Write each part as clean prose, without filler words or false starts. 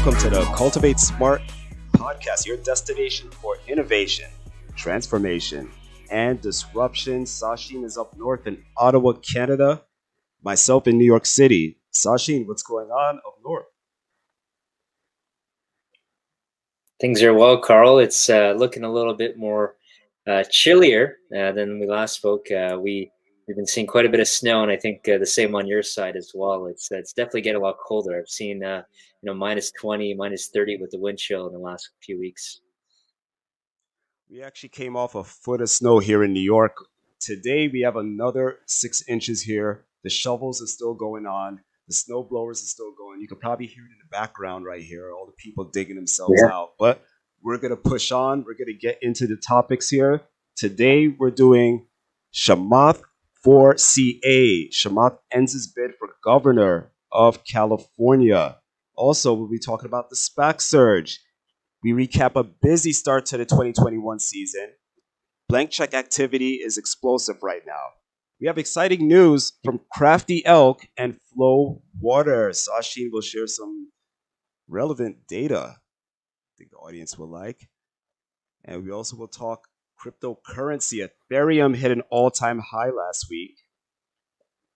welcome to the Cultivate Smart podcast, your destination for innovation, transformation, and disruption. Sashien is up north in Ottawa, Canada. Myself in New York City. Sashien, what's going on up north? Things are well, Carl. It's looking a little bit more chillier than we last spoke. We've been seeing quite a bit of snow, and I think the same on your side as well. It's definitely getting a lot colder. I've seen minus 20, minus 30 with the wind chill in the last few weeks. We actually came off a foot of snow here in New York. Today we have another 6 inches here. The shovels are still going on. The snow blowers are still going. You could probably hear it in the background right here, all the people digging themselves out. But we're going to push on. We're going to get into the topics here. Today we're doing Chamath for CA. Chamath ends his bid for governor of California. Also, we'll be talking about the SPAC surge. We recap a busy start to the 2021 season. Blank check activity is explosive right now. We have exciting news from Crafty Elk and Flow Water. Sashien will share some relevant data I think the audience will like. And we also will talk cryptocurrency. Ethereum hit an all-time high last week.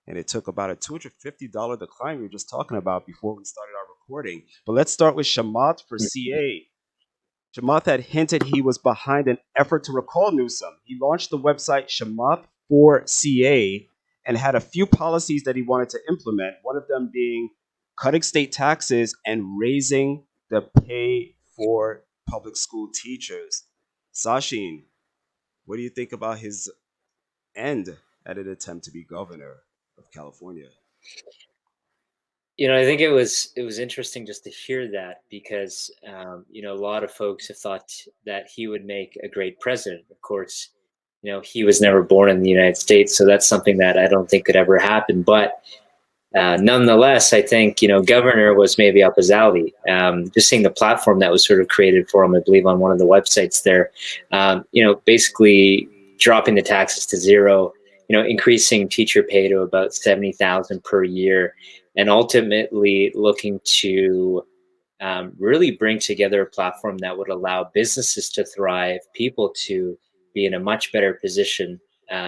And it took about a $250 decline we were just talking about before we started our recording. But let's start with Chamath for CA. Chamath had hinted he was behind an effort to recall Newsom. He launched the website Chamath for CA and had a few policies that he wanted to implement, one of them being cutting state taxes and raising the pay for public school teachers. Sashien, what do you think about his end at an attempt to be governor of California? I think it was interesting just to hear that because a lot of folks have thought that he would make a great president. Of course, he was never born in the United States, so that's something that I don't think could ever happen. But nonetheless, I think governor was maybe up his alley. Just seeing the platform that was sort of created for him, I believe, on one of the websites there. Basically dropping the taxes to zero. Increasing teacher pay to about $70,000 per year. And ultimately looking to really bring together a platform that would allow businesses to thrive, people to be in a much better position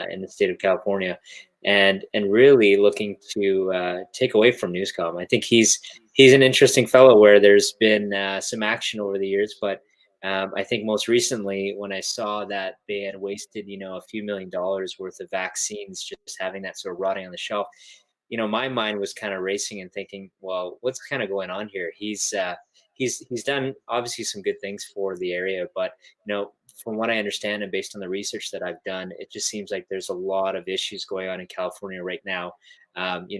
in the state of California, and really looking to take away from Newscom. I think he's an interesting fellow where there's been some action over the years, but I think most recently when I saw that they had wasted, a few $1 million worth of vaccines, just having that sort of rotting on the shelf, my mind was kind of racing and thinking, well, what's kind of going on here? He's done obviously some good things for the area, but from what I understand and based on the research that I've done, it just seems like there's a lot of issues going on in California right now.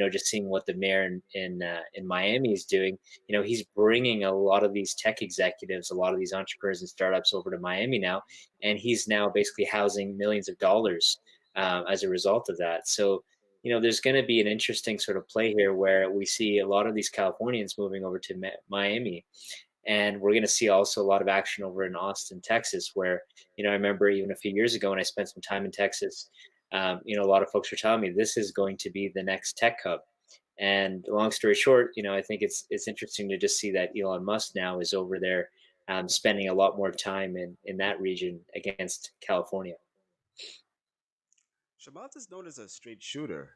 Just seeing what the mayor in Miami is doing, he's bringing a lot of these tech executives, a lot of these entrepreneurs and startups over to Miami now, and he's now basically housing millions of dollars as a result of that. So there's going to be an interesting sort of play here where we see a lot of these Californians moving over to Miami. And we're going to see also a lot of action over in Austin, Texas, where, I remember even a few years ago when I spent some time in Texas, a lot of folks were telling me this is going to be the next tech hub. And long story short, I think it's interesting to just see that Elon Musk now is over there spending a lot more time in that region against California. Chamath is known as a straight shooter.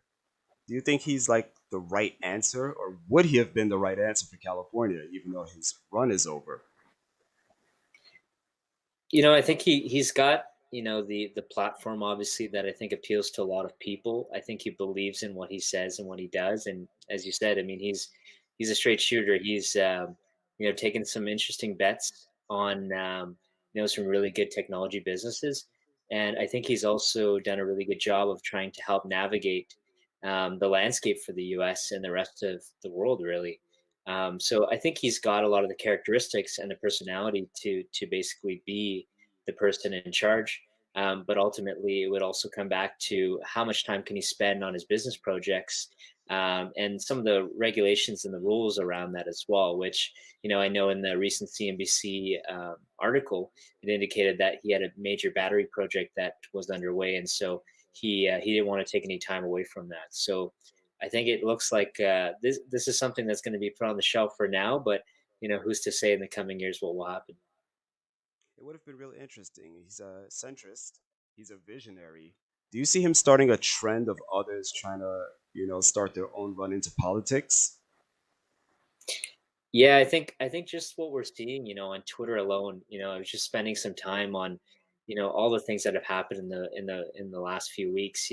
Do you think he's like the right answer, or would he have been the right answer for California, even though his run is over? I think he's got the platform obviously that I think appeals to a lot of people. I think he believes in what he says and what he does, and as you said, I mean he's a straight shooter. He's taken some interesting bets on some really good technology businesses, and I think he's also done a really good job of trying to help navigate the landscape for the U.S. and the rest of the world, really. So I think he's got a lot of the characteristics and the personality to basically be the person in charge. But ultimately, it would also come back to how much time can he spend on his business projects, and some of the regulations and the rules around that as well. Which I know in the recent CNBC article, it indicated that he had a major battery project that was underway, and so he didn't want to take any time away from that. So I think it looks like this is something that's going to be put on the shelf for now, but who's to say in the coming years what will happen? It would have been really interesting. He's a centrist. He's a visionary. Do you see him starting a trend of others trying to, start their own run into politics? Yeah, I think just what we're seeing, on Twitter alone, I was just spending some time on, all the things that have happened in the last few weeks.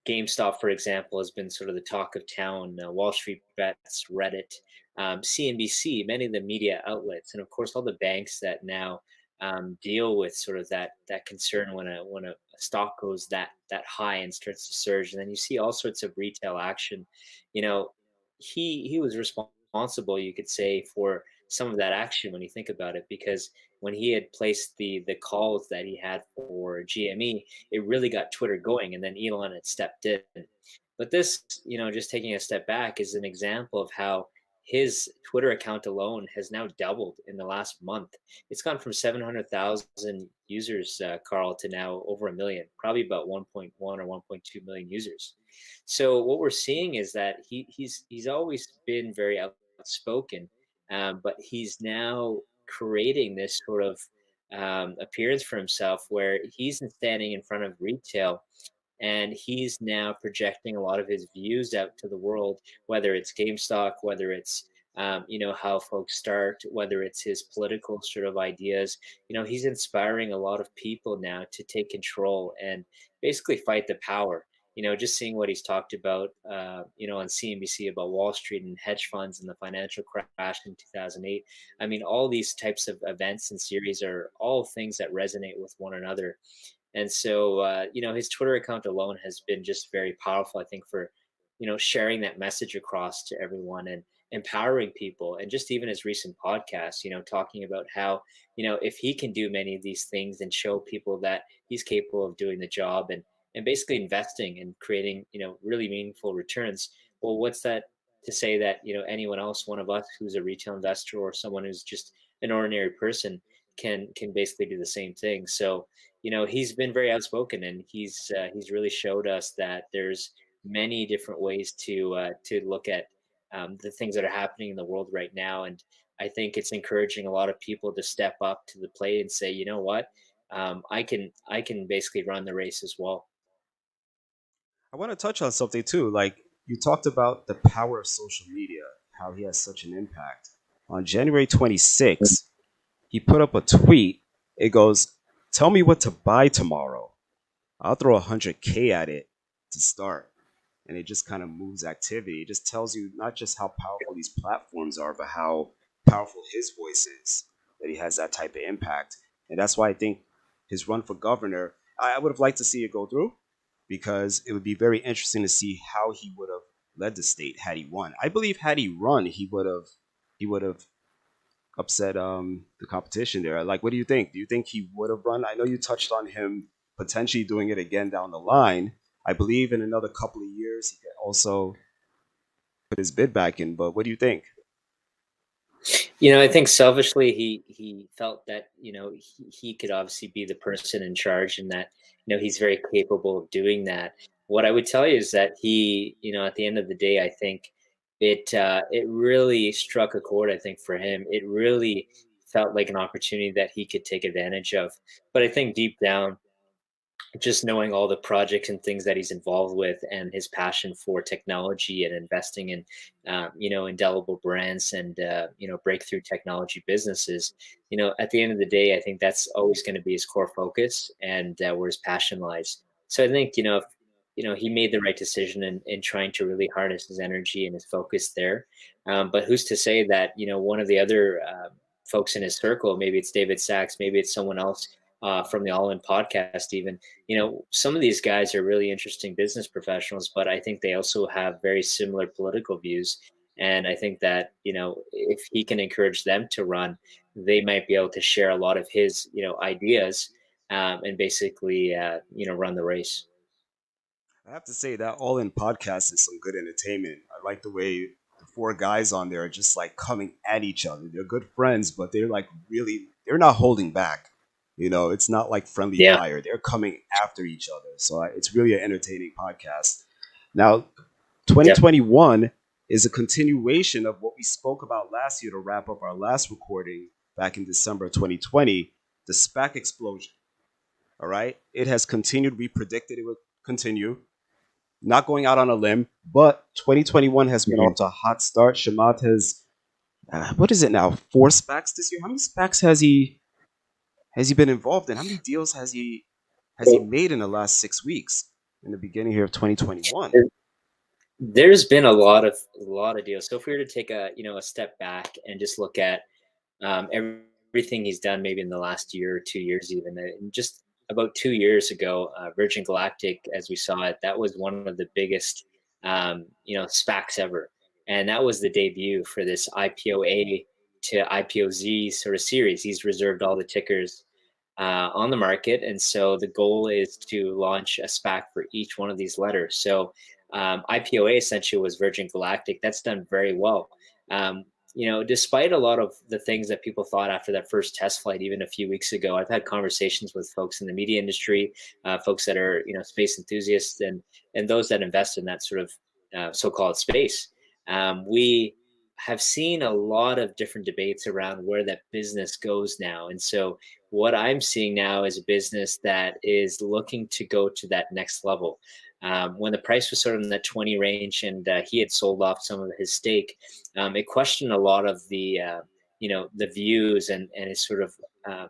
GameStop, for example, has been sort of the talk of town. Wall Street Bets, Reddit, CNBC, many of the media outlets, and of course all the banks that now deal with sort of that concern when a stock goes that high and starts to surge, and then you see all sorts of retail action. You know, he was responsible, you could say, for some of that action when you think about it, because when he had placed the calls that he had for GME, it really got Twitter going, and then Elon had stepped in. But this, just taking a step back, is an example of how his Twitter account alone has now doubled in the last month. It's gone from 700,000 users, Carl, to now over a million, probably about 1.1 or 1.2 million users. So what we're seeing is that he's always been very outspoken, but he's now creating this sort of appearance for himself where he's standing in front of retail, and he's now projecting a lot of his views out to the world, whether it's GameStop, whether it's how folks start, whether it's his political sort of ideas. He's inspiring a lot of people now to take control and basically fight the power. Just seeing what he's talked about, on CNBC about Wall Street and hedge funds and the financial crash in 2008. I mean, all these types of events and series are all things that resonate with one another. And so, his Twitter account alone has been just very powerful, I think, for, sharing that message across to everyone and empowering people. And just even his recent podcast, talking about how, if he can do many of these things and show people that he's capable of doing the job and basically investing and creating, really meaningful returns. Well, what's that to say that, anyone else, one of us who's a retail investor or someone who's just an ordinary person can basically do the same thing. So, he's been very outspoken, and he's really showed us that there's many different ways to look at the things that are happening in the world right now. And I think it's encouraging a lot of people to step up to the plate and say, you know what, I can basically run the race as well. I want to touch on something too. Like you talked about the power of social media, how he has such an impact. On January 26th, he put up a tweet. It goes, "Tell me what to buy tomorrow. I'll throw 100K at it to start." And it just kind of moves activity. It just tells you not just how powerful these platforms are, but how powerful his voice is, that he has that type of impact. And that's why I think his run for governor, I would have liked to see it go through because it would be very interesting to see how he would have led the state had he won. I believe had he run, he would have upset the competition there. Like, what do you think? Do you think he would have run? I know you touched on him potentially doing it again down the line. I believe in another couple of years he could also put his bid back in. But what do you think? I think selfishly he felt that he could obviously be the person in charge, and that he's very capable of doing that. What I would tell you is that he, at the end of the day, I think it really struck a chord. I think for him, it really felt like an opportunity that he could take advantage of. But I think deep down, just knowing all the projects and things that he's involved with, and his passion for technology and investing in indelible brands and breakthrough technology businesses, at the end of the day, I think that's always going to be his core focus, and where his passion lies. So I think if he made the right decision in trying to really harness his energy and his focus there. But who's to say that one of the other folks in his circle, maybe it's David Sachs, maybe it's someone else from the All In podcast, even, some of these guys are really interesting business professionals, but I think they also have very similar political views. And I think that, if he can encourage them to run, they might be able to share a lot of his, ideas, and basically, run the race. I have to say that All In podcast is some good entertainment. I like the way the four guys on there are just like coming at each other. They're good friends, but they're like really, they're not holding back. It's not like friendly Yeah. fire. They're coming after each other. So it's really an entertaining podcast. Now, Yep. 2021. is a continuation of what we spoke about last year to wrap up our last recording back in December 2020, the SPAC explosion. All right. It has continued. We predicted it would continue. Not going out on a limb, but 2021 has been Mhm. off to a hot start. Shamat has, what is it now? 4 SPACs this year. How many SPACs has he been involved in? How many deals has he So made in the last 6 weeks? In the beginning here of 2021. there- there's been a lot of deals. So if we were to take a step back and just look at everything he's done, maybe in the last year or 2 years, even just about 2 years ago, Virgin Galactic, as we saw it, that was one of the biggest, SPACs ever, and that was the debut for this IPOA to IPOZ sort of series. He's reserved all the tickers on the market, and so the goal is to launch a SPAC for each one of these letters. So IPOA essentially was Virgin Galactic. That's done very well. Um, despite a lot of the things that people thought after that first test flight, even a few weeks ago, I've had conversations with folks in the media industry, folks that are space enthusiasts, and those that invest in that sort of so-called space. We have seen a lot of different debates around where that business goes now, and so what I'm seeing now is a business that is looking to go to that next level. When the price was sort of in that 20 range and he had sold off some of his stake, it questioned a lot of the views and his sort of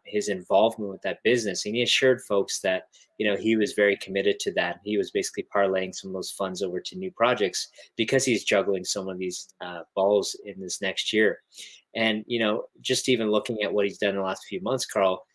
his involvement with that business. And he assured folks that he was very committed to that. He was basically parlaying some of those funds over to new projects because he's juggling some of these balls in this next year. And just even looking at what he's done in the last few months, Carl,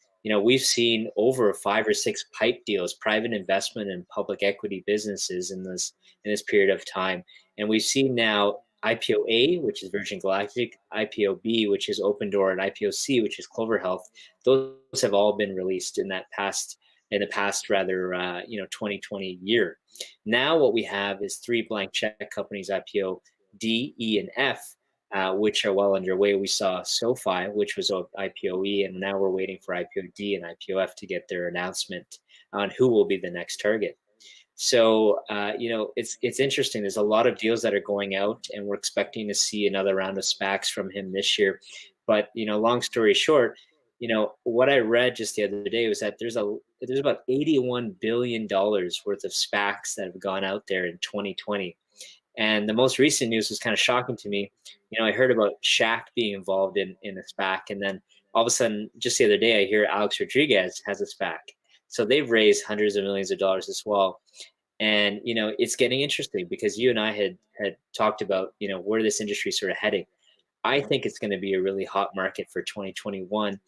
we've seen over 5 or 6 pipe deals, private investment and public equity businesses in this period of time. And we've seen now IPOA, which is Virgin Galactic, IPOB, which is Open Door, and IPOC, which is Clover Health. Those have all been released in the past rather 2020 year. Now what we have is 3 blank check companies, IPO D, E, and F, which are well underway. We saw SoFi, which was IPOE, and now we're waiting for IPOD and IPOF to get their announcement on who will be the next target. So it's interesting. There's a lot of deals that are going out, and we're expecting to see another round of SPACs from him this year. But long story short, what I read just the other day was that there's about $81 billion worth of SPACs that have gone out there in 2020. And the most recent news was kind of shocking to me. I heard about Shaq being involved in a SPAC, and then all of a sudden, just the other day, I hear Alex Rodriguez has a SPAC. So they've raised hundreds of millions of dollars as well. And it's getting interesting because you and I had talked about where this industry is sort of heading. I think it's going to be a really hot market for 2021.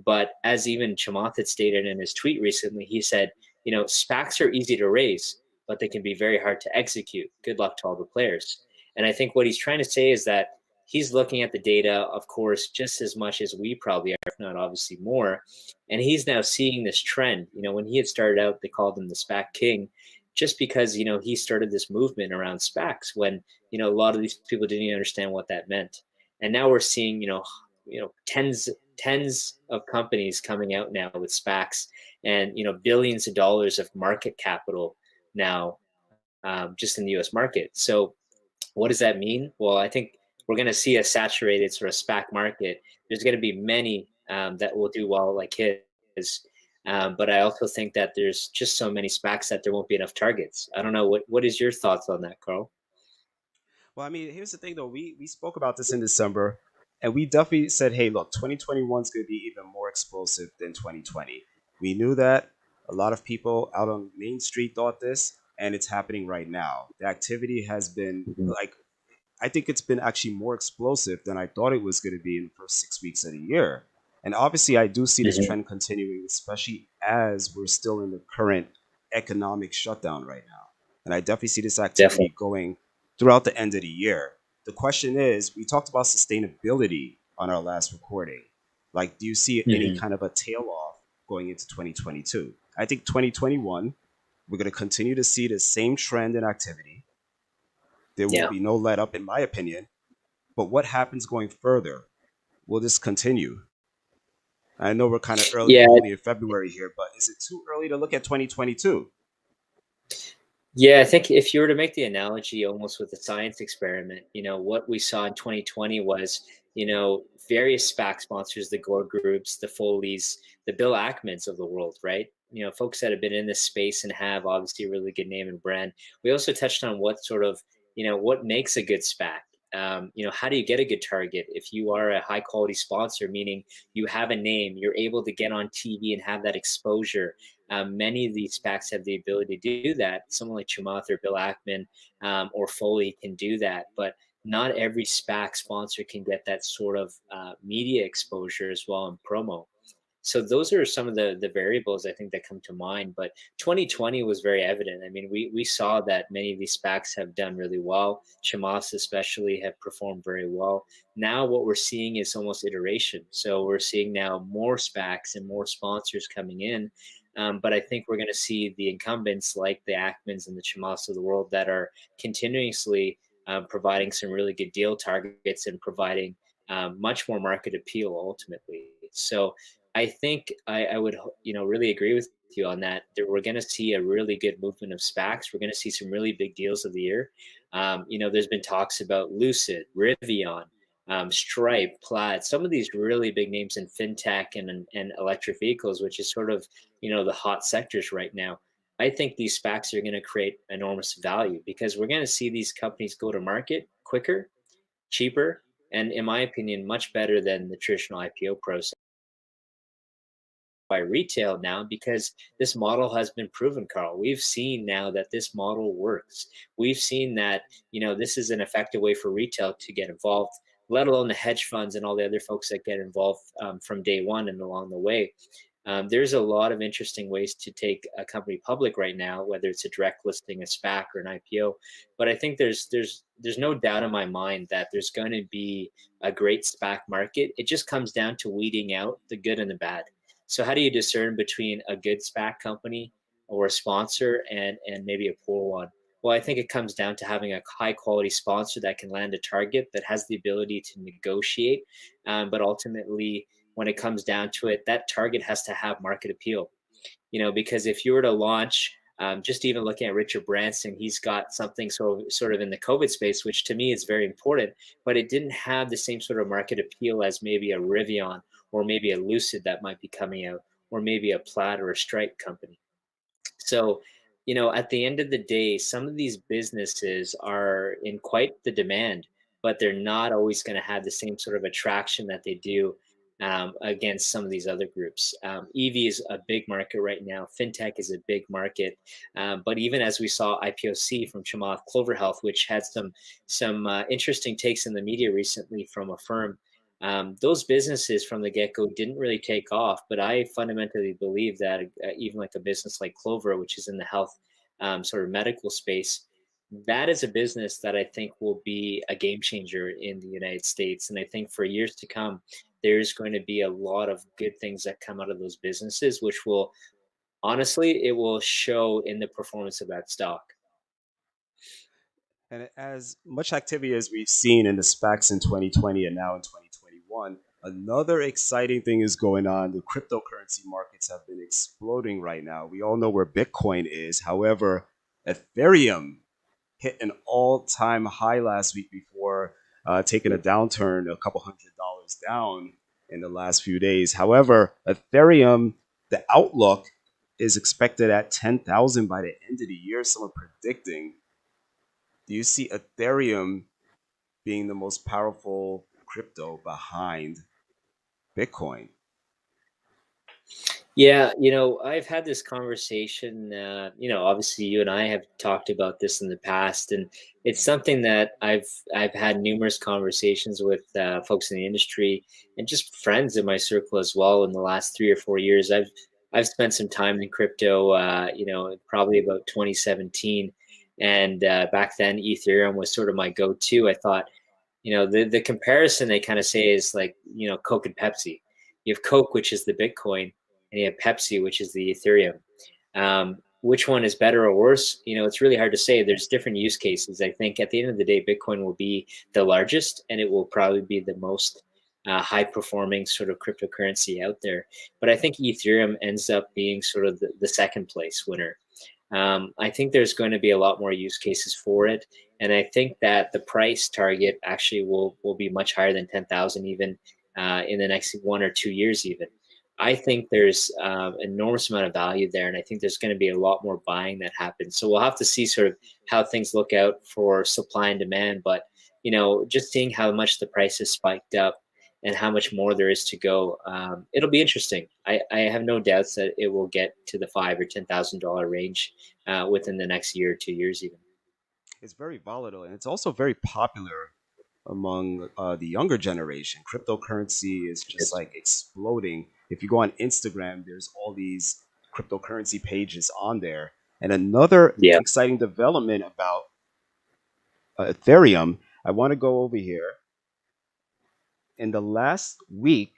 But as even Chamath had stated in his tweet recently, he said, SPACs are easy to raise, but they can be very hard to execute. Good luck to all the players. And I think what he's trying to say is that he's looking at the data, of course, just as much as we probably are, if not obviously more. And he's now seeing this trend. When he had started out, they called him the SPAC king, just because, he started this movement around SPACs when, a lot of these people didn't even understand what that meant. And now we're seeing tens of companies coming out now with SPACs and billions of dollars of market capital now, just in the U.S. market. So what does that mean? Well, I think we're going to see a saturated sort of SPAC market. There's going to be many that will do well like his. But I also think that there's just so many SPACs that there won't be enough targets. I don't know. What is your thoughts on that, Carl? Well, I mean, here's the thing though. We spoke about this in December, and we definitely said, hey, look, 2021 is going to be even more explosive than 2020. We knew that. A lot of people out on Main Street thought this, and it's happening right now. The activity has been Mhm. like, I think it's been actually more explosive than I thought it was going to be in the first 6 weeks of the year. And obviously, I do see this Mhm. trend continuing, especially as we're still in the current economic shutdown right now. And I definitely see this Definitely. activity going throughout the end of the year. The question is, we talked about sustainability on our last recording. Like, do you see any Mhm. kind of a tail off going into 2022? I think 2021, we're going to continue to see the same trend in activity. There will Yeah. be no let up, in my opinion. But what happens going further? Will this continue? I know we're kind of early, Yeah. we're only in February here, but is it too early to look at 2022? Yeah, I think if you were to make the analogy almost with a science experiment, what we saw in 2020 was, various SPAC sponsors, the Gore Groups, the Foleys, the Bill Ackmans of the world, right? Folks that have been in this space and have obviously a really good name and brand. We also touched on what sort of, what makes a good SPAC. How do you get a good target? If you are a high quality sponsor, meaning you have a name, you're able to get on TV and have that exposure. Many of these SPACs have the ability to do that. Someone like Chamath or Bill Ackman or Foley can do that, but not every SPAC sponsor can get that sort of media exposure as well and promo. So those are some of the variables I think that come to mind. But 2020 was very evident. I mean, we saw that many of these SPACs have done really well. Chamaths especially have performed very well. Now what we're seeing is almost iteration. So we're seeing now more SPACs and more sponsors coming in. But I think we're going to see the incumbents like the Ackmans and the Chamaths of the world that are continuously providing some really good deal targets and providing much more market appeal ultimately. So I think I would, really agree with you on that. That we're going to see a really good movement of SPACs. We're going to see some really big deals of the year. There's been talks about Lucid, Rivian, Stripe, Plaid, some of these really big names in fintech and electric vehicles, which is sort of, the hot sectors right now. I think these SPACs are going to create enormous value because we're going to see these companies go to market quicker, cheaper, and in my opinion, much better than the traditional IPO process by retail now because this model has been proven, Carl. We've seen now that this model works. We've seen that, this is an effective way for retail to get involved, let alone the hedge funds and all the other folks that get involved from day one and along the way. There's a lot of interesting ways to take a company public right now, whether it's a direct listing, a SPAC, or an IPO. But I think there's no doubt in my mind that there's going to be a great SPAC market. It just comes down to weeding out the good and the bad. So how do you discern between a good SPAC company or a sponsor and maybe a poor one? Well, I think it comes down to having a high quality sponsor that can land a target that has the ability to negotiate, but ultimately, when it comes down to it, that target has to have market appeal. Because if you were to launch, just even looking at Richard Branson, he's got something sort of in the COVID space, which to me is very important, but it didn't have the same sort of market appeal as maybe a Rivian or maybe a Lucid that might be coming out, or maybe a Plaid or a Stripe company. So, at the end of the day, some of these businesses are in quite the demand, but they're not always going to have the same sort of attraction that they do against some of these other groups. EV is a big market right now. FinTech is a big market, but even as we saw IPOC from Chamath Clover Health, which had some interesting takes in the media recently from a firm, those businesses from the get-go didn't really take off, but I fundamentally believe that even like a business like Clover, which is in the health sort of medical space, that is a business that I think will be a game changer in the United States. And I think for years to come, there's going to be a lot of good things that come out of those businesses, which will honestly, it will show in the performance of that stock. And as much activity as we've seen in the SPACs in 2020 and now in 2021, another exciting thing is going on. The cryptocurrency markets have been exploding right now. We all know where Bitcoin is. However, Ethereum hit an all-time high last week before taking a downturn, a couple $100 down in the last few days. However, Ethereum, the outlook is expected at 10,000 by the end of the year. Some are predicting. Do you see Ethereum being the most powerful crypto behind Bitcoin? Yeah, I've had this conversation. Obviously, you and I have talked about this in the past, and it's something that I've had numerous conversations with folks in the industry and just friends in my circle as well. In the last 3 or 4 years, I've spent some time in crypto. Probably about 2017, and back then, Ethereum was sort of my go-to. I thought, the comparison they kind of say is like, Coke and Pepsi. You have Coke, which is the Bitcoin, and you have Pepsi, which is the Ethereum. Which one is better or worse? It's really hard to say. There's different use cases. I think at the end of the day, Bitcoin will be the largest, and it will probably be the most high performing sort of cryptocurrency out there. But I think Ethereum ends up being sort of the second place winner. I think there's going to be a lot more use cases for it, and I think that the price target actually will be much higher than 10,000 even in the next 1 or 2 years even. I think there's enormous amount of value there, and I think there's going to be a lot more buying that happens. So we'll have to see sort of how things look out for supply and demand. But just seeing how much the price has spiked up and how much more there is to go, it'll be interesting. I have no doubts that it will get to the $5,000 or $10,000 range within the next year or 2 years even. It's very volatile, and it's also very popular among the younger generation. Cryptocurrency is just It's, like exploding. If you go on Instagram, there's all these cryptocurrency pages on there. And another yeah. exciting development about Ethereum, I want to go over here. In the last week,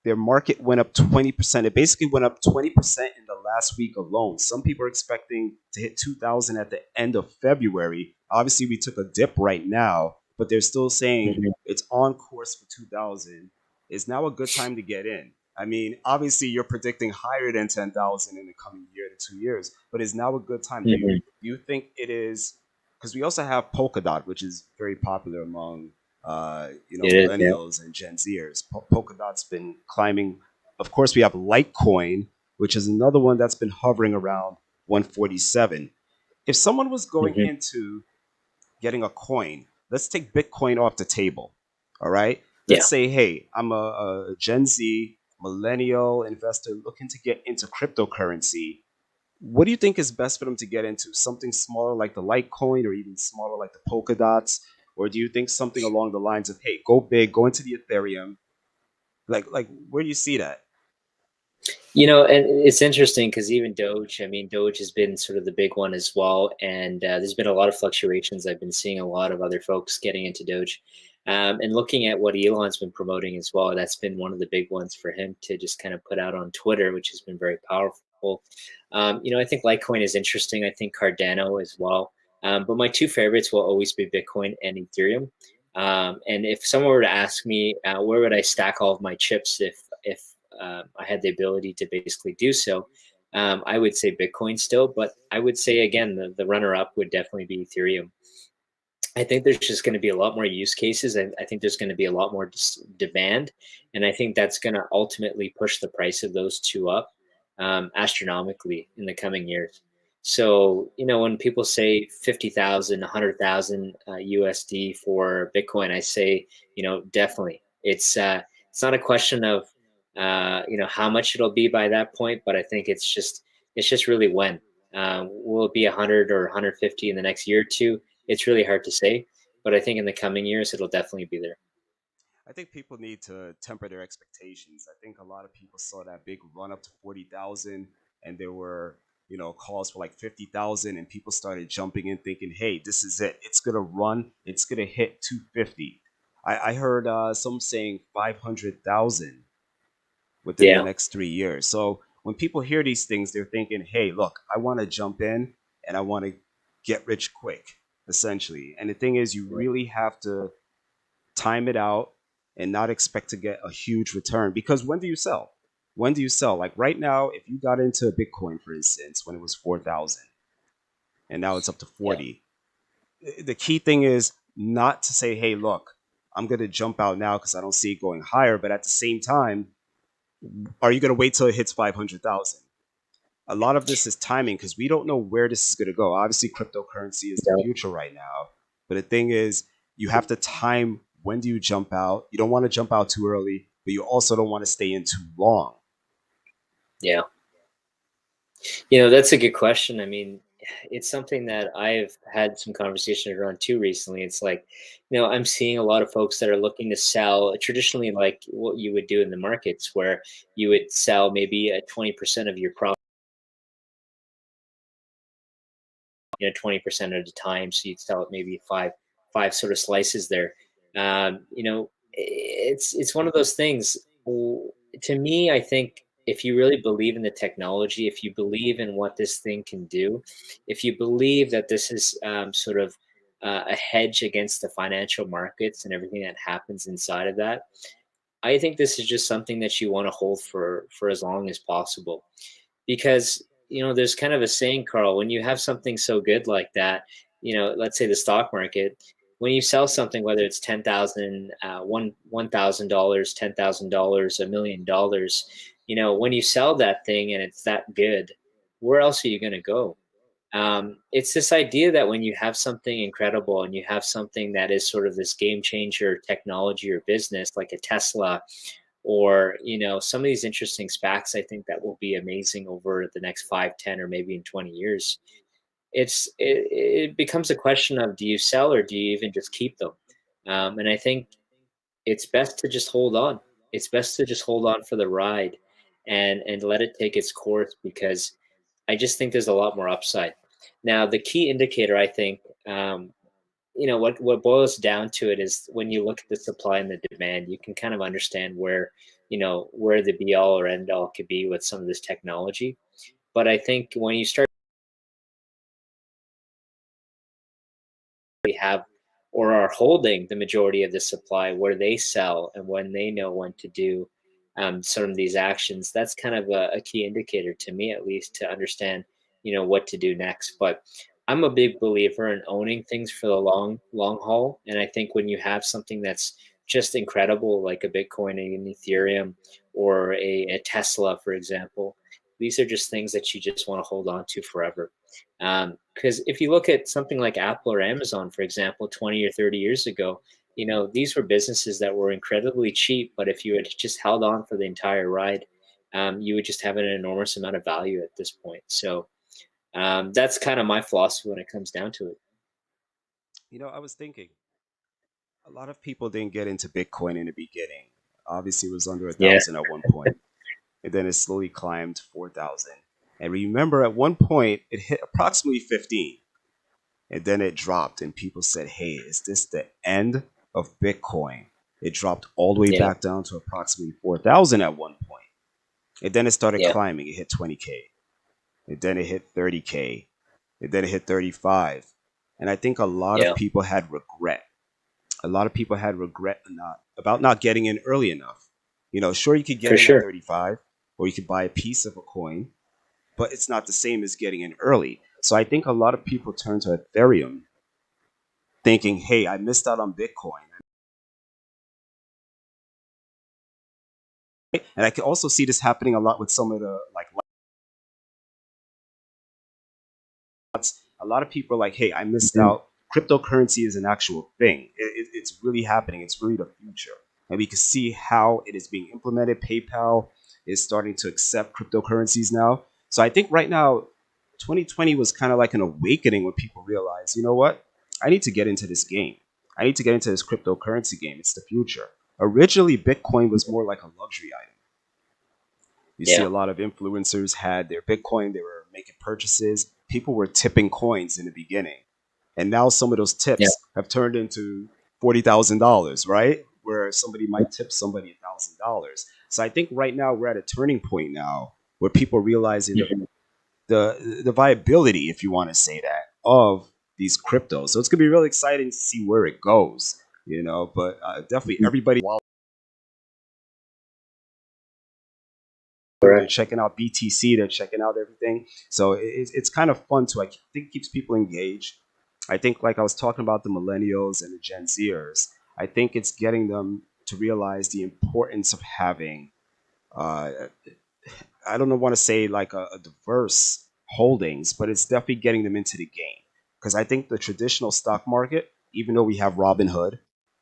their market went up 20%. It basically went up 20% in the last week alone. Some people are expecting to hit 2,000 at the end of February. Obviously, we took a dip right now, but they're still saying Mhm. it's on course for 2,000. Is now a good time to get in? I mean, obviously, you're predicting higher than 10,000 in the coming year to 2 years, but is now a good time? Mhm. Do you think it is? Because we also have Polkadot, which is very popular among It is, yeah. millennials and Gen Zers. Polkadot's been climbing. Of course, we have Litecoin, which is another one that's been hovering around 147. If someone was going Mhm. into getting a coin, let's take Bitcoin off the table. All right. Let's Yeah. say, hey, I'm a Gen Z millennial investor looking to get into cryptocurrency. What do you think is best for them to get into? Something smaller like the Litecoin or even smaller like the Polkadots? Or do you think something along the lines of, hey, go big, go into the Ethereum? Like where do you see that? And it's interesting because even Doge, I mean, Doge has been sort of the big one as well, and there's been a lot of fluctuations. I've been seeing a lot of other folks getting into Doge, and looking at what Elon's been promoting as well. That's been one of the big ones for him to just kind of put out on Twitter, which has been very powerful. I think Litecoin is interesting. I think Cardano as well. But my two favorites will always be Bitcoin and Ethereum. And if someone were to ask me where would I stack all of my chips if I had the ability to basically do so, I would say Bitcoin still. But I would say again, the runner up would definitely be Ethereum. I think there's just going to be a lot more use cases, and I think there's going to be a lot more demand, and I think that's going to ultimately push the price of those two up astronomically in the coming years. So, when people say 50,000, 100,000 USD for Bitcoin, I say, definitely. It's not a question of how much it'll be by that point, but I think it's just really when. Will it be 100 or 150 in the next year or two? It's really hard to say, but I think in the coming years it'll definitely be there. I think people need to temper their expectations. I think a lot of people saw that big run up to 40,000 and there were, calls for like 50,000 and people started jumping in thinking, hey, this is it. It's going to run. It's going to hit 250. I heard some saying 500,000 within the Yeah. next 3 years. So when people hear these things, they're thinking, hey, look, I want to jump in and I want to get rich quick, essentially. And the thing is, you Right. really have to time it out and not expect to get a huge return because when do you sell? When do you sell? Like right now, if you got into Bitcoin, for instance, when it was 4,000 and now it's up to Yeah. 40, the key thing is not to say, hey, look, I'm going to jump out now because I don't see it going higher. But at the same time, are you going to wait till it hits 500,000? A lot of this is timing because we don't know where this is going to go. Obviously, cryptocurrency is the Yeah. future right now. But the thing is, you have to time when do you jump out. You don't want to jump out too early, but you also don't want to stay in too long. Yeah. That's a good question. I mean, it's something that I've had some conversation around too recently. It's like, I'm seeing a lot of folks that are looking to sell traditionally, like what you would do in the markets, where you would sell maybe a 20% of your profit, 20% at a time. So you'd sell it maybe five sort of slices there. It's one of those things. To me, I think if you really believe in the technology, if you believe in what this thing can do, if you believe that this is sort of a hedge against the financial markets and everything that happens inside of that, I think this is just something that you want to hold for as long as possible, because there's kind of a saying, Carl, when you have something so good like that, let's say the stock market, when you sell something, whether it's 10,000, $1,000, $10,000, $1 million, when you sell that thing and it's that good, where else are you going to go? It's this idea that when you have something incredible and you have something that is sort of this game changer technology or business, like a Tesla, or some of these interesting SPACs, I think that will be amazing over the next 5, 10, or maybe in 20 years. It becomes a question of, do you sell or do you even just keep them? And I think it's best to just hold on. It's best to just hold on for the ride and let it take its course, because I just think there's a lot more upside. Now, the key indicator, I think, what boils down to it is when you look at the supply and the demand, you can kind of understand where the be all or end all could be with some of this technology. But I think when you start, we have or are holding the majority of the supply, where they sell and when they know when to do some of these actions, that's kind of a key indicator to me, at least, to understand what to do next. But I'm a big believer in owning things for the long haul, and I think when you have something that's just incredible, like a Bitcoin and an Ethereum, or a Tesla, for example, these are just things that you just want to hold on to forever. Because if you look at something like Apple or Amazon, for example, 20 or 30 years ago, these were businesses that were incredibly cheap, but if you had just held on for the entire ride, you would just have an enormous amount of value at this point. So that's kind of my philosophy when it comes down to it. I was thinking a lot of people didn't get into Bitcoin in the beginning. Obviously, it was under a Yeah, thousand at one point, and then it slowly climbed to 4,000. And remember, at one point, it hit approximately 15, and then it dropped. And people said, "Hey, is this the end of Bitcoin?" It dropped all the way yeah, back down to approximately 4,000 at one point, and then it started yeah, climbing. It hit 20K, and then it hit 30K, and then it hit 35. And I think a lot of yeah, people had regret. A lot of people had regret about not getting in early enough. Sure, you could get for in at sure. 35, or you could buy a piece of a coin, but it's not the same as getting in early. So I think a lot of people turn to Ethereum thinking, hey, I missed out on Bitcoin. And I can also see this happening a lot with some of the like a lot of people are like, hey, I missed Mhm. out. Cryptocurrency is an actual thing. It's really happening. It's really the future. And we can see how it is being implemented. PayPal is starting to accept cryptocurrencies now. So I think right now, 2020 was kind of like an awakening when people realized, you know what? I need to get into this game. I need to get into this cryptocurrency game. It's the future. Originally, Bitcoin was more like a luxury item. You see Yeah, a lot of influencers had their Bitcoin, they were making purchases. People were tipping coins in the beginning. And now some of those yeah, tips have turned into $40,000, right? Where somebody might tip somebody $1,000. So I think right now we're at a turning point now where people are realizing mhm. the viability, if you want to say that, of these cryptos. So it's gonna be really exciting to see where it goes, But definitely Mhm. everybody they're Correct. checking out BTC, they're checking out everything. So it's kind of fun to, I think, keeps people engaged. I think, like I was talking about the millennials and the Gen Zers, I think it's getting them to realize the importance of having, uh, I don't want to say like a diverse holdings, but it's definitely getting them into the game. Because I think the traditional stock market, even though we have Robinhood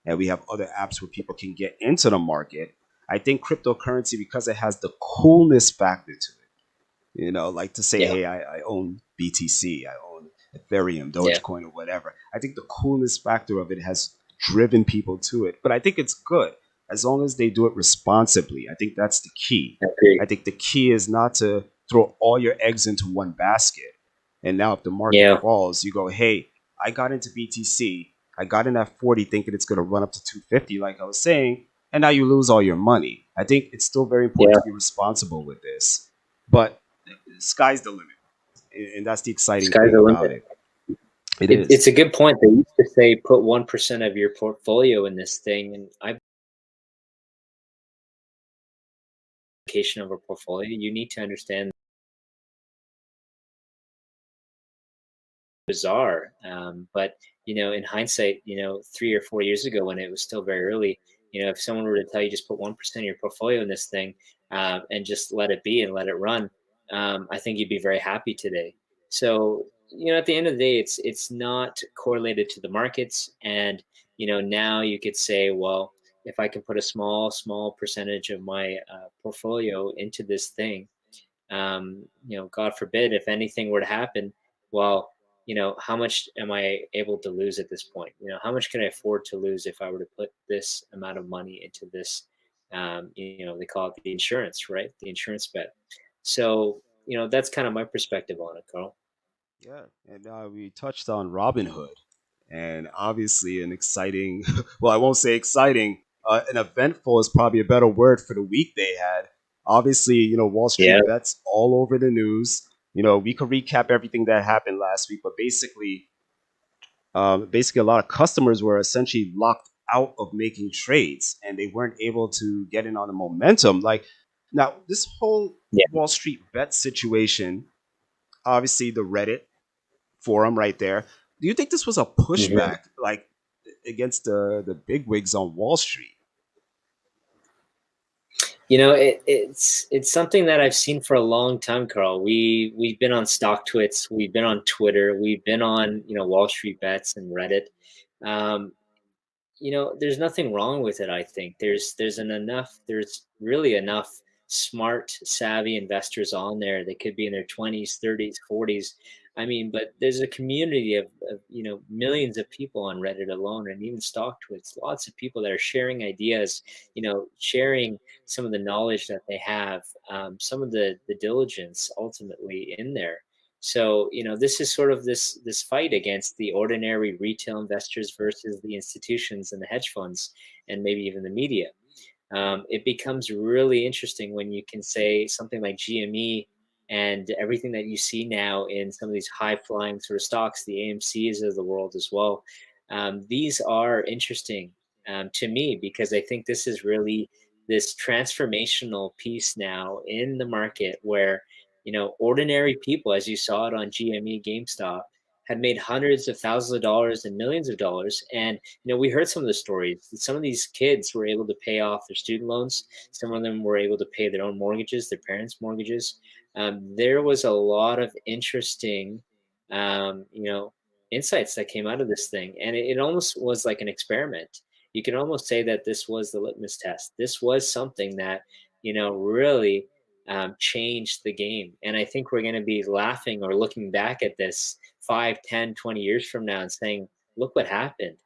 and we have other apps where people can get into the market, I think cryptocurrency, because it has the coolness factor to it, like to say, Yeah, hey, I own BTC, I own Ethereum, yeah, Dogecoin, or whatever. I think the coolness factor of it has driven people to it. But I think it's good as long as they do it responsibly. I think that's the key. I agree. I think the key is not to throw all your eggs into one basket. And now, if the market Yeah, falls, you go, hey, I got into BTC. I got in at 40 thinking it's going to run up to 250, like I was saying, and now you lose all your money. I think it's still very important yeah. to be responsible with this. But sky's the limit, and that's the exciting Sky's thing the about limit. it. It It's is. a good point. They used to say put 1% of your portfolio in this thing, and I of a portfolio. You need to understand bizarre. But in hindsight, 3 or 4 years ago when it was still very early, if someone were to tell you just put 1% of your portfolio in this thing, and just let it be and let it run, I think you'd be very happy today. So at the end of the day, it's not correlated to the markets, and now you could say, well, if I can put a small percentage of my portfolio into this thing, God forbid, if anything were to happen, well, how much am I able to lose at this point? How much can I afford to lose if I were to put this amount of money into this? They call it the insurance, right? The insurance bet. So, that's kind of my perspective on it, Carl. Yeah, and we touched on Robinhood, and obviously an exciting, well, I won't say exciting, an eventful is probably a better word for the week they had. Obviously, Wall Yeah. Street bets all over the news. We could recap everything that happened last week, but basically a lot of customers were essentially locked out of making trades, and they weren't able to get in on the momentum. Like now, this whole Yeah. Wall Street bet situation, obviously the Reddit forum right there. Do you think this was a Mhm. pushback, like against the big wigs on Wall Street? It's something that I've seen for a long time, Carl. We've been on Stock Twits, we've been on Twitter, we've been on Wall Street Bets and Reddit. Um, there's nothing wrong with it. I think there's really enough smart, savvy investors on there. They could be in their 20s, 30s, 40s. I mean, but there's a community of millions of people on Reddit alone, and even StockTwits. Lots of people that are sharing ideas, sharing some of the knowledge that they have, some of the diligence ultimately in there. So, this is sort of this fight against the ordinary retail investors versus the institutions and the hedge funds and maybe even the media. It becomes really interesting when you can say something like GME and everything that you see now in some of these high flying sort of stocks, the AMCs of the world as well. These are interesting to me because I think this is really this transformational piece now in the market where ordinary people, as you saw it on GME, GameStop, had made hundreds of thousands of dollars and millions of dollars. And we heard some of the stories. Some of these kids were able to pay off their student loans. Some of them were able to pay their own mortgages, their parents' mortgages. There was a lot of interesting, um, you know, insights that came out of this thing, and it almost was like an experiment. You can almost say that this was the litmus test. This was something that really changed the game. And I think we're going to be laughing or looking back at this 5, 10, 20 years from now and saying, look what happened.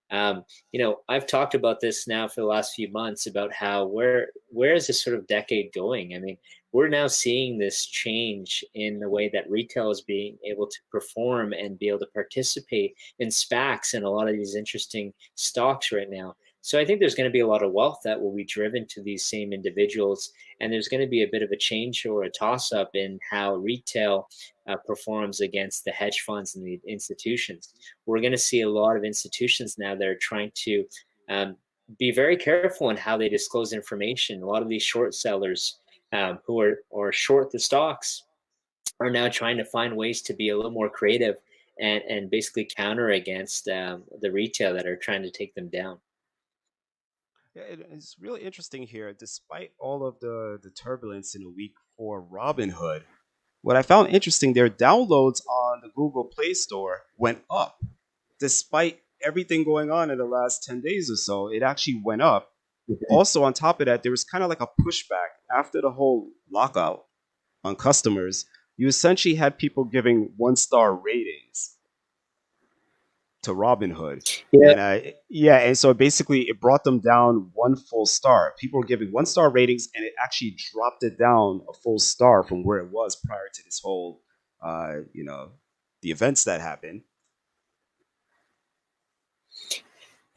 I've talked about this now for the last few months about how where is this sort of decade going? I mean, we're now seeing this change in the way that retail is being able to perform and be able to participate in SPACs and a lot of these interesting stocks right now. So I think there's going to be a lot of wealth that will be driven to these same individuals, and there's going to be a bit of a change or a toss up in how retail performs against the hedge funds and the institutions. We're going to see a lot of institutions now that are trying to um, be very careful in how they disclose information. A lot of these short sellers who are or short the stocks are now trying to find ways to be a little more creative and basically counter against the retail that are trying to take them down. Yeah, it's really interesting here. Despite all of the turbulence in a week for Robinhood, what I found interesting, their downloads on the Google Play Store went up. Despite everything going on in the last 10 days or so, it actually went up. Mhm. Also, on top of that, there was kind of like a pushback after the whole lockout on customers. You essentially had people giving 1 star ratings to Robinhood. Yeah, And so basically it brought them down 1 full star. People were giving 1 star ratings, and it actually dropped it down a full star from where it was prior to this whole, uh, you know, the events that happened.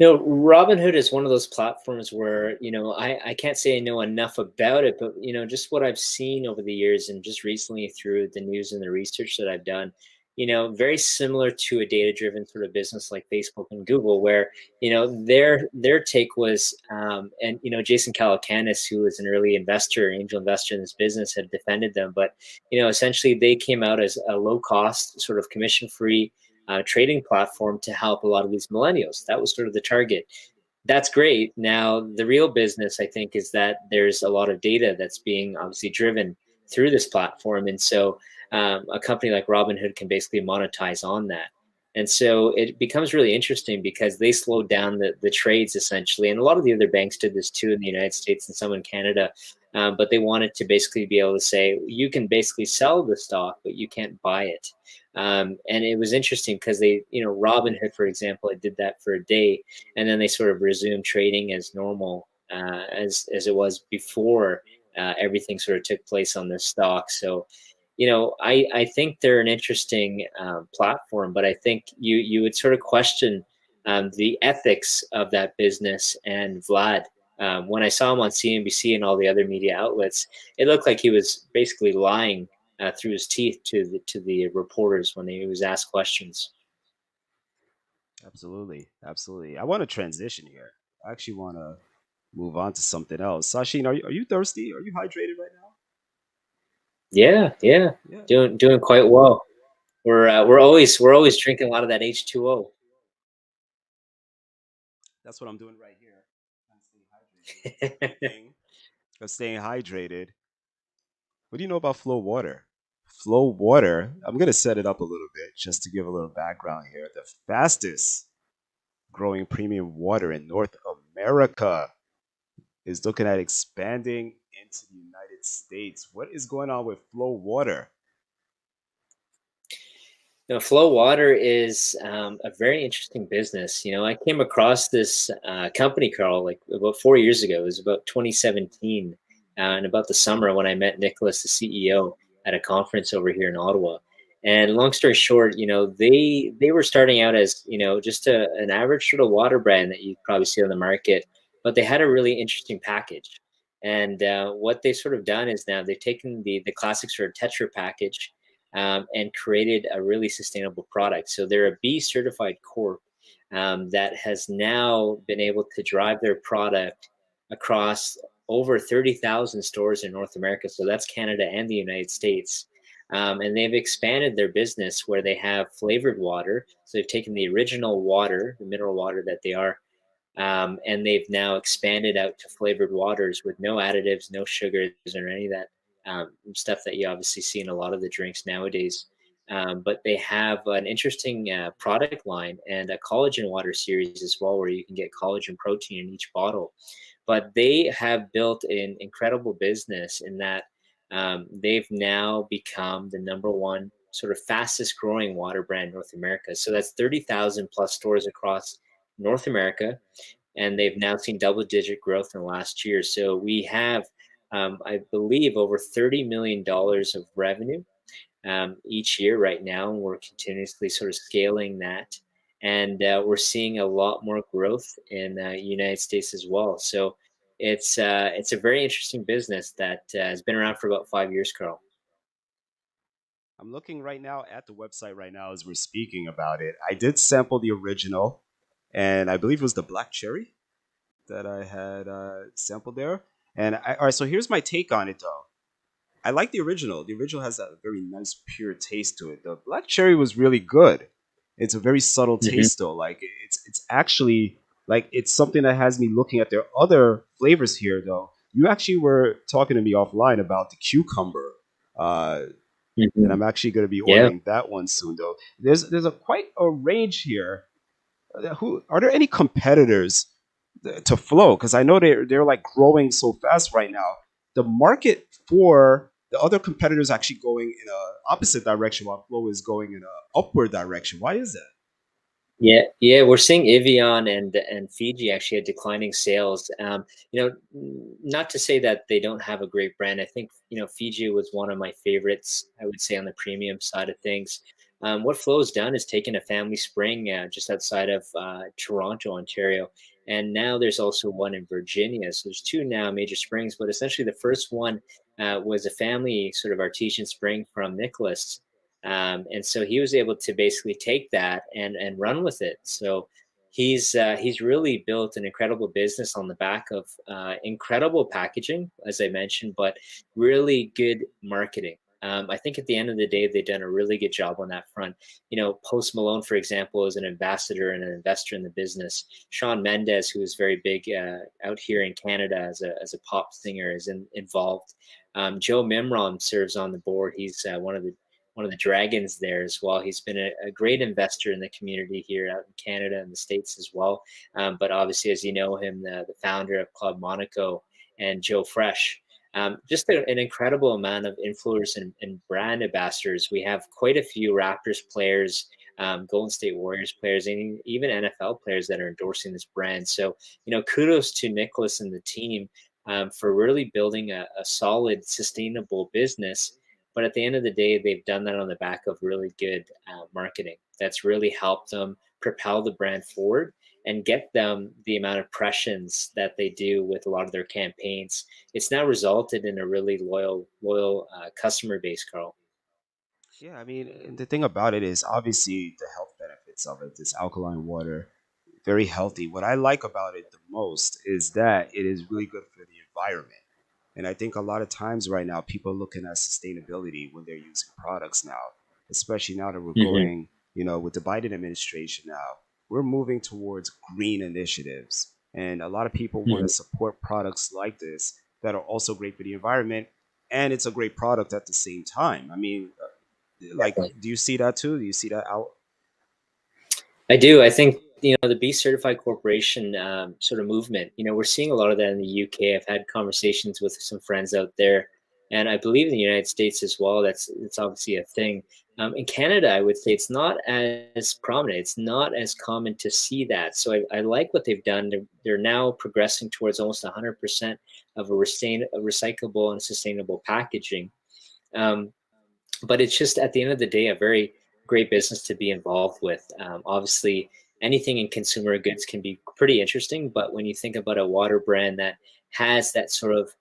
Robinhood is one of those platforms where, I can't say I know enough about it, but, just what I've seen over the years and just recently through the news and the research that I've done, very similar to a data driven sort of business like Facebook and Google, where, their take was, and, Jason Calacanis, who was an early investor, angel investor in this business, had defended them. But, essentially they came out as a low cost, sort of commission free, trading platform to help a lot of these millennials. That was sort of the target. That's great. Now, the real business, I think, is that there's a lot of data that's being obviously driven through this platform. And so a company like Robinhood can basically monetize on that. And so it becomes really interesting because they slowed down the trades essentially. And a lot of the other banks did this too in the United States and some in Canada. But they wanted to basically be able to say, you can basically sell the stock, but you can't buy it. And it was interesting because Robinhood, for example, it did that for a day, and then they sort of resumed trading as normal, as it was before everything sort of took place on this stock. So, I think they're an interesting platform, but I think you would sort of question the ethics of that business. And Vlad, when I saw him on CNBC and all the other media outlets, it looked like he was basically lying through his teeth to the reporters when he was asked questions. Absolutely, absolutely. I want to transition here. I actually want to move on to something else. Sasheen, are you thirsty? Are you hydrated right now? Yeah, yeah, Yeah, doing quite well. We're always drinking a lot of that H2O. that's what I'm doing right here. I'm staying hydrated. Speaking of staying hydrated, what do you know about Flow Water? Flow Water, I'm going to set it up a little bit just to give a little background here. The fastest growing premium water in North America is looking at expanding into the United States. What is going on with Flow Water? Flow Water is a very interesting business. I came across this company, Carl, like about 4 years ago. It was about 2017, and about the summer when I met Nicholas, the CEO, at a conference over here in Ottawa. And long story short, they were starting out as just an average sort of water brand that you probably see on the market, but they had a really interesting package. And what they've sort of done is now they've taken the classic sort of Tetra package and created a really sustainable product. So they're a B certified corp that has now been able to drive their product across over 30,000 stores in North America. So that's Canada and the United States. And they've expanded their business where they have flavored water. So they've taken the original water, the mineral water that they are, and they've now expanded out to flavored waters with no additives, no sugars, or any of that stuff that you obviously see in a lot of the drinks nowadays. But they have an interesting product line and a collagen water series as well, where you can get collagen protein in each bottle. But they have built an incredible business in that they've now become the number one sort of fastest growing water brand in North America. So that's 30,000 plus stores across North America, and they've now seen double-digit growth in the last year. So we have, I believe, over $30 million of revenue each year right now, and we're continuously sort of scaling that. And we're seeing a lot more growth in the United States as well. So it's a very interesting business that has been around for about 5 years, Carl. I'm looking right now at the website right now as we're speaking about it. I did sample the original, and I believe it was the black cherry that I had sampled there. All right, so here's my take on it though. I like the original. The original has a very nice, pure taste to it. The black cherry was really good. It's a very subtle Hmm. taste, though. Like it's actually like it's something that has me looking at their other flavors here, though. You actually were talking to me offline about the cucumber, uh, and Hmm. I'm actually going to be Yeah. ordering that one soon, though. There's a quite a range here. Who are there any competitors to Flow? Because I know they're like growing so fast right now. The market for the other competitors actually going in a opposite direction while Flow is going in a upward direction. Why is that? Yeah, yeah, we're seeing Evian and Fiji actually had declining sales. Not to say that they don't have a great brand. I think Fiji was one of my favorites. I would say on the premium side of things. What Flow's done is taken a family spring just outside of Toronto, Ontario, and now there's also one in Virginia. So there's two now major springs, but essentially the first one was a family sort of artesian spring from Nicholas, and so he was able to basically take that and run with it. So he's really built an incredible business on the back of incredible packaging, as I mentioned, but really good marketing. I think at the end of the day, they've done a really good job on that front. Post Malone, for example, is an ambassador and an investor in the business. Shawn Mendes, who is very big out here in Canada as a pop singer, is involved. Joe Mimron serves on the board. He's one of the dragons there as well. He's been a great investor in the community here out in Canada and the States as well. But obviously, as you know him, the founder of Club Monaco and Joe Fresh. Just an incredible amount of influencers and brand ambassadors. We have quite a few Raptors players, Golden State Warriors players, and even NFL players that are endorsing this brand. So, kudos to Nicholas and the team for really building a solid, sustainable business. But at the end of the day, they've done that on the back of really good marketing. That's really helped them propel the brand forward and get them the amount of impressions that they do with a lot of their campaigns. It's now resulted in a really loyal customer base, Carl. Yeah, I mean, and the thing about it is obviously the health benefits of it. This alkaline water, very healthy. What I like about it the most is that it is really good for the environment. And I think a lot of times right now, people are looking at sustainability when they're using products now, especially now that we're Hmm. going, with the Biden administration now, we're moving towards green initiatives. And a lot of people want to Hmm. support products like this that are also great for the environment. And it's a great product at the same time. I mean, like, Definitely. do you see that too? Do you see that out? I do. I think the B certified corporation sort of movement. We're seeing a lot of that in the UK. I've had conversations with some friends out there, and I believe in the United States as well. It's obviously a thing. In Canada, I would say it's not as prominent. It's not as common to see that. So I like what they've done. They're now progressing towards almost 100% of a recyclable and sustainable packaging. Um, but it's just at the end of the day a very great business to be involved with. Obviously, anything in consumer goods can be pretty interesting, but when you think about a water brand that has that sort of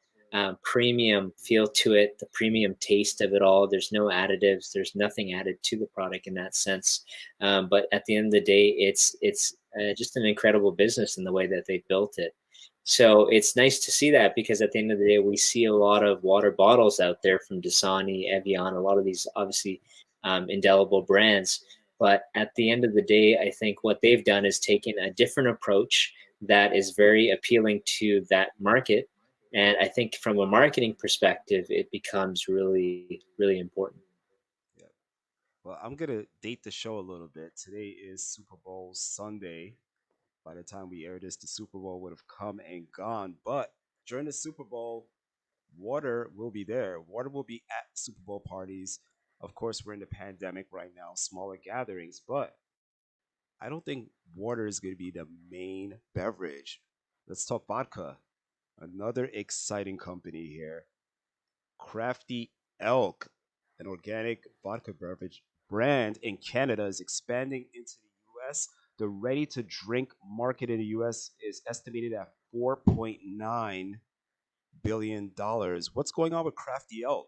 premium feel to it, the premium taste of it all, there's no additives, there's nothing added to the product in that sense. But at the end of the day, it's just an incredible business in the way that they built it. So it's nice to see that because at the end of the day, we see a lot of water bottles out there from Dasani, Evian, a lot of these obviously indelible brands. But at the end of the day, I think what they've done is taken a different approach that is very appealing to that market. And I think from a marketing perspective, it becomes really, really important. Yeah. Well, I'm gonna date the show a little bit. Today is Super Bowl Sunday. By the time we air this, the Super Bowl would have come and gone. But during the Super Bowl, water will be there. Water will be at Super Bowl parties. Of course, we're in the pandemic right now, smaller gatherings, but I don't think water is going to be the main beverage. Let's talk vodka. Another exciting company here, Crafty Elk, an organic vodka beverage brand in Canada, is expanding into the US. The ready to drink market in the US is estimated at $4.9 billion. What's going on with Crafty Elk?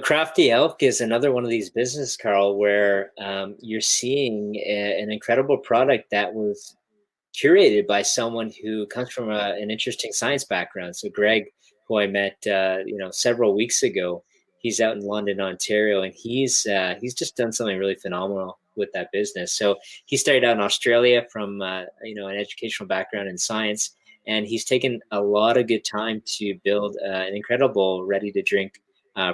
Crafty Elk is another one of these business, Carl, where you're seeing an incredible product that was curated by someone who comes from an interesting science background. So Greg, who I met, several weeks ago, he's out in London, Ontario, and he's just done something really phenomenal with that business. So he started out in Australia from an educational background in science, and he's taken a lot of good time to build an incredible ready to drink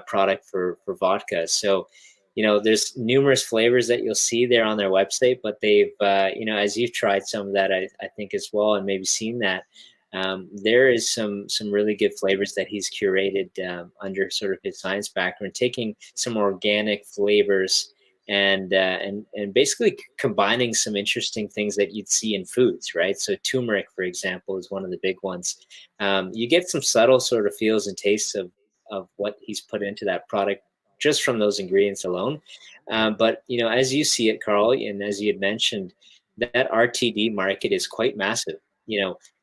product for vodka. So there's numerous flavors that you'll see there on their website, but they've, as you've tried some of that, I think as well, and maybe seen that, there is some really good flavors that he's curated under sort of his science background, taking some organic flavors and basically combining some interesting things that you'd see in foods, right? So turmeric, for example, is one of the big ones. You get some subtle sort of feels and tastes of what he's put into that product just from those ingredients alone. But as you see it, Carl, and as you had mentioned, that RTD market is quite massive.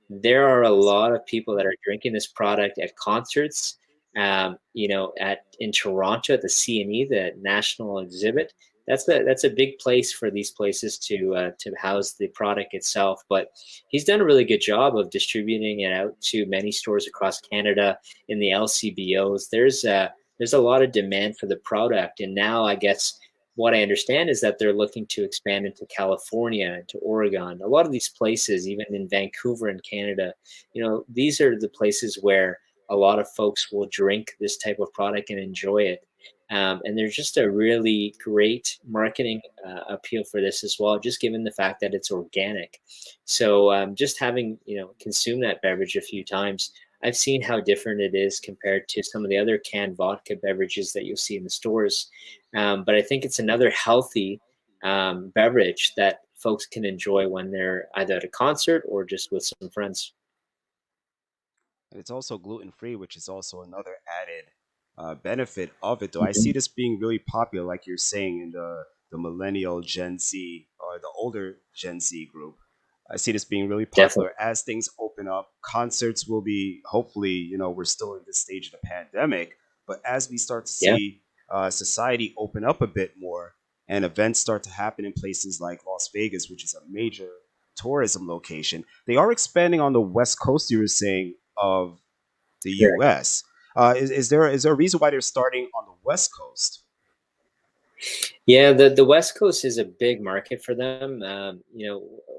There are a Yes. lot of people that are drinking this product at concerts. At in Toronto at the CNE, the National Exhibit. That's a big place for these places to house the product itself. But he's done a really good job of distributing it out to many stores across Canada in the LCBOs. there's a lot of demand for the product. And now I guess what I understand is that they're looking to expand into California, into Oregon, a lot of these places, even in Vancouver in Canada. These are the places where a lot of folks will drink this type of product and enjoy it. And there's just a really great marketing appeal for this as well, just given the fact that it's organic. So just having consumed that beverage a few times, I've seen how different it is compared to some of the other canned vodka beverages that you'll see in the stores. But I think it's another healthy beverage that folks can enjoy when they're either at a concert or just with some friends. And it's also gluten free, which is also another added benefit of it. Though I see Mhm. this being really popular, like you're saying, in the millennial Gen Z or the older Gen Z group. I see this being really Definitely. popular as things open up. Concerts will be hopefully, we're still in this stage of the pandemic, but as we start to Yeah. see society open up a bit more and events start to happen in places like Las Vegas, which is a major tourism location, they are expanding on the West Coast. You were saying of the Correct. U.S. Is there a reason why they're starting on the West Coast? Yeah, the West Coast is a big market for them.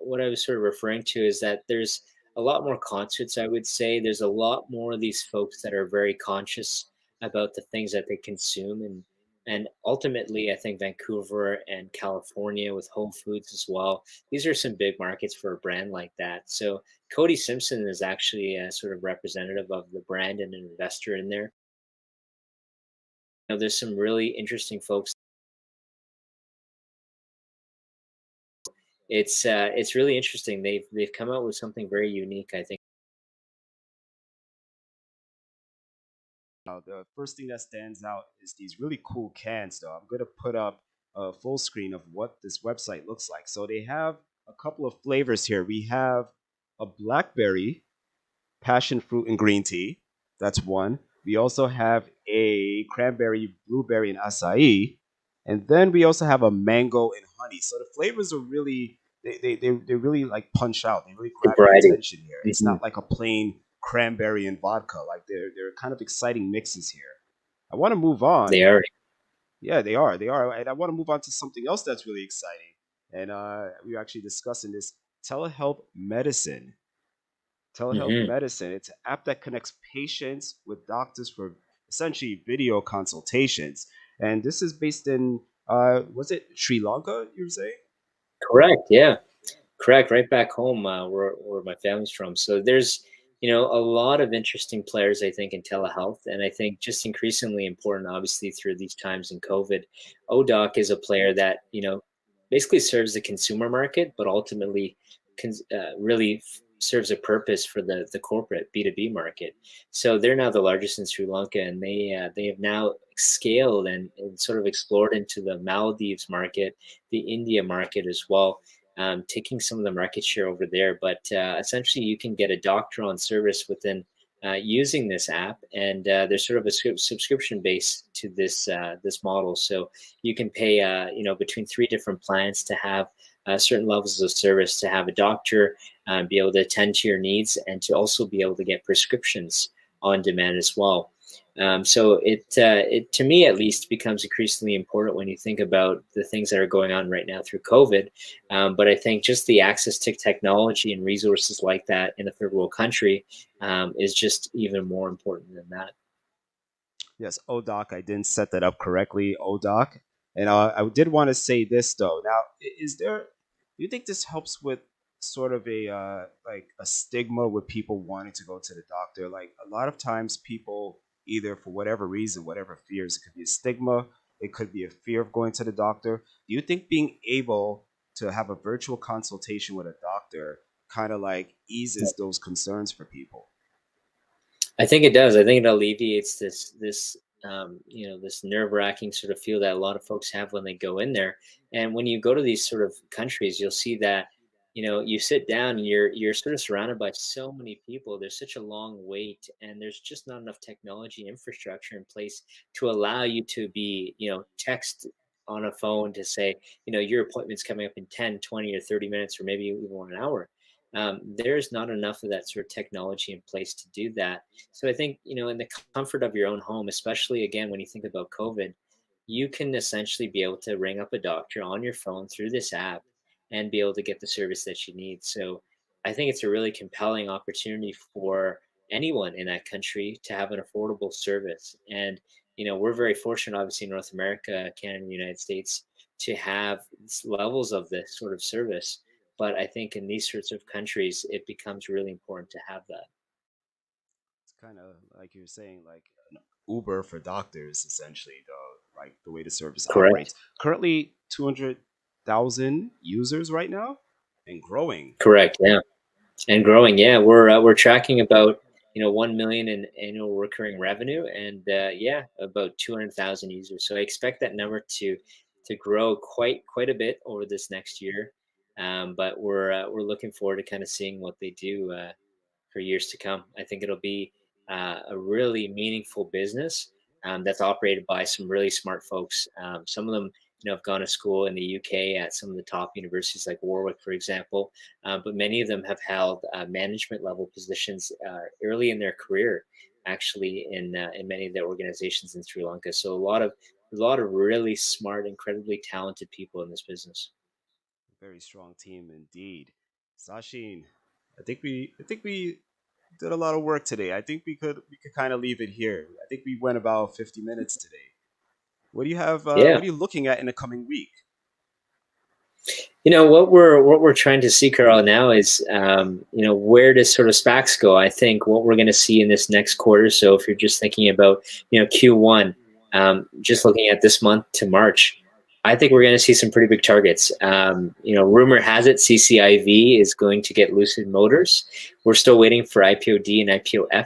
What I was sort of referring to is that there's a lot more concerts, I would say. There's a lot more of these folks that are very conscious about the things that they consume. And ultimately, I think Vancouver and California with Whole Foods as well, these are some big markets for a brand like that. So Cody Simpson is actually a sort of representative of the brand and an investor in there. There's some really interesting folks. It's really interesting. They've come out with something very unique, I think. The first thing that stands out is these really cool cans, though. I'm going to put up a full screen of what this website looks like. So they have a couple of flavors here. We have a blackberry, passion fruit, and green tea. That's one. We also have a cranberry, blueberry, and acai. And then we also have a mango and honey. So the flavors are really, they really like punch out. They really The grab your variety. attention here. It's Mhm. not like a plain cranberry and vodka. Like they're kind of exciting mixes here. I want to move on. They are. Yeah, they are. They are. And I want to move on to something else that's really exciting. And we're actually discussing this telehealth medicine. Telehealth Hmm. medicine. It's an app that connects patients with doctors for essentially video consultations. And this is based in, was it Sri Lanka, you were saying? Correct. Yeah. Correct. Right back home, where my family's from. So there's, a lot of interesting players, I think, in telehealth, and I think just increasingly important, obviously, through these times in COVID. oDoc is a player that basically serves the consumer market, but ultimately, really serves a purpose for the corporate B2B market. So they're now the largest in Sri Lanka, and they have now scaled and sort of explored into the Maldives market, the India market as well, taking some of the market share over there. But essentially, you can get a doctor on service within using this app, and there's sort of a subscription base to this model. So you can pay between three different plans to have certain levels of service, to have a doctor be able to attend to your needs, and to also be able to get prescriptions on demand as well. So it to me at least becomes increasingly important when you think about the things that are going on right now through COVID. But I think just the access to technology and resources like that in a third world country is just even more important than that. Yes, oDoc. I didn't set that up correctly. oDoc. And I did want to say this though. Now, is there? Do you think this helps with sort of a like a stigma with people wanting to go to the doctor? Like a lot of times, people either for whatever reason, whatever fears, it could be a stigma, it could be a fear of going to the doctor. Do you think being able to have a virtual consultation with a doctor kind of like eases those concerns for people? I think it does. I think it alleviates this nerve wracking sort of feel that a lot of folks have when they go in there. And when you go to these sort of countries, you'll see that you sit down and you're sort of surrounded by so many people. There's such a long wait, and there's just not enough technology infrastructure in place to allow you to be text on a phone to say your appointment's coming up in 10, 20, or 30 minutes, or maybe even 1 hour. there's not enough of that sort of technology in place to do that. So I think, in the comfort of your own home, especially again when you think about COVID, you can essentially be able to ring up a doctor on your phone through this app and be able to get the service that you need. So I think it's a really compelling opportunity for anyone in that country to have an affordable service. And we're very fortunate, obviously, in North America, Canada, and the United States, to have levels of this sort of service. But I think in these sorts of countries, it becomes really important to have that. It's kind of like you're saying, like an Uber for doctors, essentially, like the way the service Correct. operates. Currently, 200,000 users right now and growing. Correct. Yeah. And growing. Yeah, we're tracking about 1 million in annual recurring revenue, and yeah, about 200,000 users. So I expect that number to grow quite a bit over this next year. But we're looking forward to kind of seeing what they do for years to come. I think it'll be a really meaningful business that's operated by some really smart folks. Some of them, have gone to school in the UK at some of the top universities like Warwick, for example. But many of them have held management level positions early in their career, actually, in many of their organizations in Sri Lanka. So a lot of really smart, incredibly talented people in this business. Very strong team indeed. Sasheen, I think we did a lot of work today. I think we could kind of leave it here. I think we went about 50 minutes today. What do you have? Yeah. What are you looking at in the coming week? What we're trying to see, Carl, now is where does sort of SPACs go? I think what we're going to see in this next quarter. So if you're just thinking about Q1, just looking at this month to March, I think we're going to see some pretty big targets. Rumor has it CCIV is going to get Lucid Motors. We're still waiting for IPOD and IPOF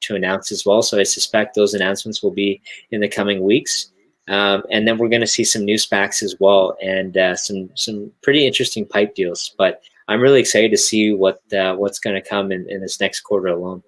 to announce as well. So I suspect those announcements will be in the coming weeks. And then we're going to see some new SPACs as well, and some pretty interesting pipe deals. But I'm really excited to see what's going to come in this next quarter alone.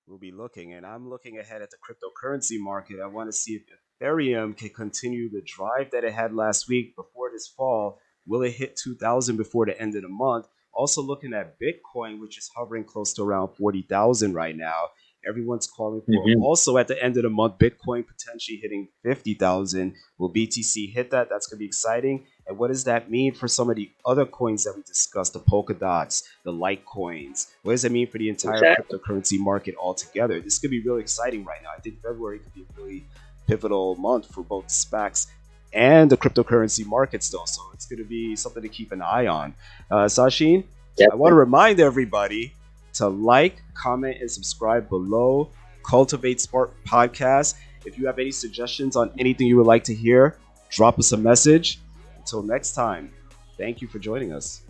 We'll be looking, and I'm looking ahead at the cryptocurrency market. I want to see if Ethereum can continue the drive that it had last week before this fall. Will it hit 2,000 before the end of the month? Also looking at Bitcoin, which is hovering close to around 40,000 right now. Everyone's calling for Hmm. also at the end of the month, Bitcoin potentially hitting 50,000. Will BTC hit that? That's going to be exciting. And what does that mean for some of the other coins that we discussed, the polka dots, the Litecoins? What does that mean for the entire Exactly. cryptocurrency market altogether? This could be really exciting right now. I think February could be a really pivotal month for both SPACs and the cryptocurrency markets, though. So it's going to be something to keep an eye on. Sasheen, I want to Definitely. remind everybody to like, comment, and subscribe below. Cultivate Smart Podcast. If you have any suggestions on anything you would like to hear, drop us a message. Until next time, thank you for joining us.